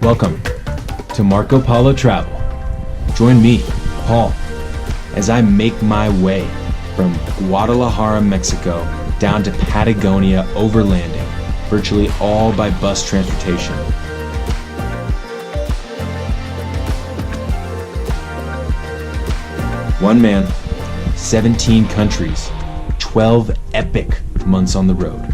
Welcome to Marco Polo Travel. Join me, Paul, as I make my way from Guadalajara, Mexico, down to Patagonia overlanding, virtually all by bus transportation. One man, 17 countries, 12 epic months on the road.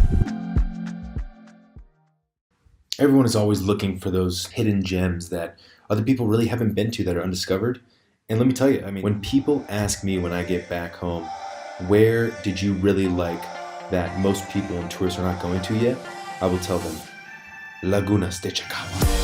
Everyone is always looking for those hidden gems that other people really haven't been to, that are undiscovered. And let me tell you, when people ask me when I get back home, where did you really like that most people and tourists are not going to yet? I will tell them, Lagunas de Chacahua.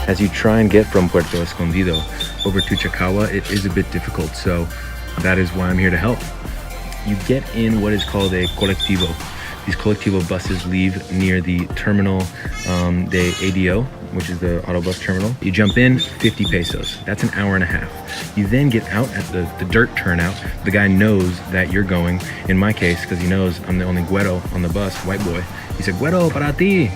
As you try and get from Puerto Escondido over to Chacahua, it is a bit difficult, so that is why I'm here to help. You get in what is called a COLECTIVO. These COLECTIVO buses leave near the terminal de ADO, which is the auto bus terminal. You jump in, 50 pesos. That's an hour and a half. You then get out at the dirt turnout. The guy knows that you're going. In my case, because he knows I'm the only güero on the bus, white boy, he said, "Güero para ti,"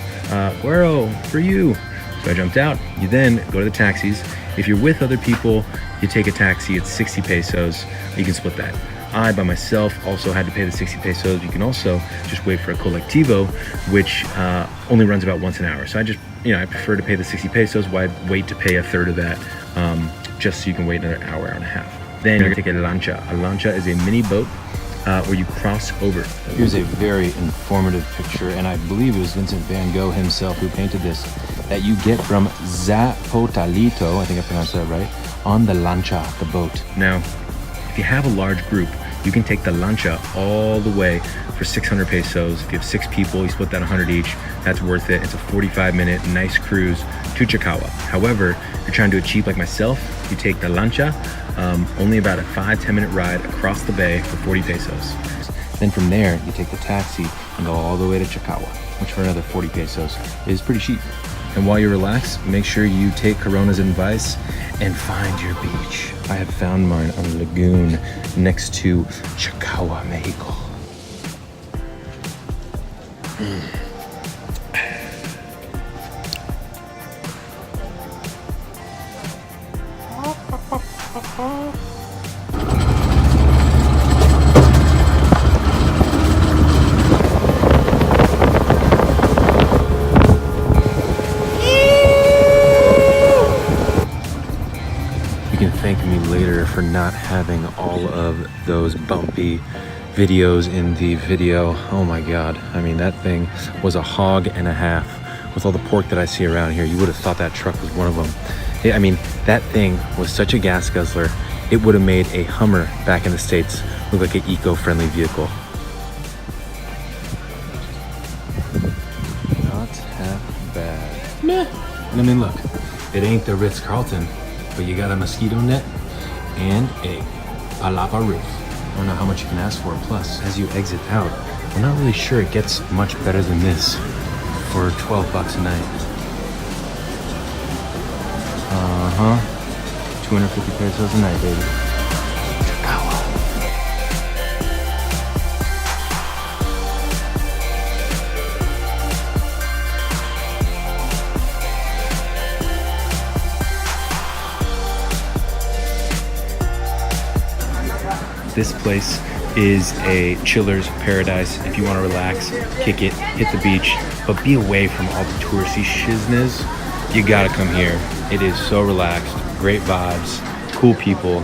"Güero for you." So I jumped out. You then go to the taxis. If you're with other people, you take a taxi, it's 60 pesos. You can split that. I, by myself, also had to pay the 60 pesos. You can also just wait for a COLECTIVO, which only runs about once an hour. So I prefer to pay the 60 pesos. Why wait to pay a third of that, just so you can wait another hour, hour and a half. Then you take a lancha. A lancha is a mini boat where you cross over. Here's a very informative picture, and I believe it was Vincent van Gogh himself who painted this, that you get from ZAPOTALITO, I think I pronounced that right, on the lancha, the boat. Now, if you have a large group, you can take the lancha all the way for 600 pesos. If you have 6 people, you split that 100 each, that's worth it. It's a 45-minute nice cruise to Chacahua. However, if you're trying to do it cheap like myself, you take the lancha, only about a 5-10 minute ride across the bay for 40 pesos. Then from there, you take the taxi and go all the way to Chacahua, which for another 40 pesos is pretty cheap. And while you relax, make sure you take Corona's advice and find your beach. I have found mine on a lagoon next to Chacahua, Mexico. Thank me later for not having all of those bumpy videos in the video. Oh my god, that thing was a hog and a half. With all the pork that I see around here, you would have thought that truck was one of them. That thing was such a gas guzzler, it would have made a Hummer back in the States look like an eco-friendly vehicle. Not half bad. Meh. Look, it ain't the Ritz-Carlton, but you got a mosquito net and a palapa roof. I don't know how much you can ask for. Plus, as you exit out, I'm not really sure it gets much better than this for 12 bucks a night. 250 pesos a night, baby. This place is a chiller's paradise. If you want to relax, kick it, hit the beach, but be away from all the touristy shizness, you gotta come here. It is so relaxed, great vibes, cool people,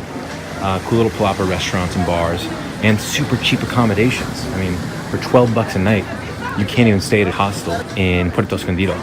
cool little palapa restaurants and bars, and super cheap accommodations. For 12 bucks a night, you can't even stay at a hostel in Puerto Escondido.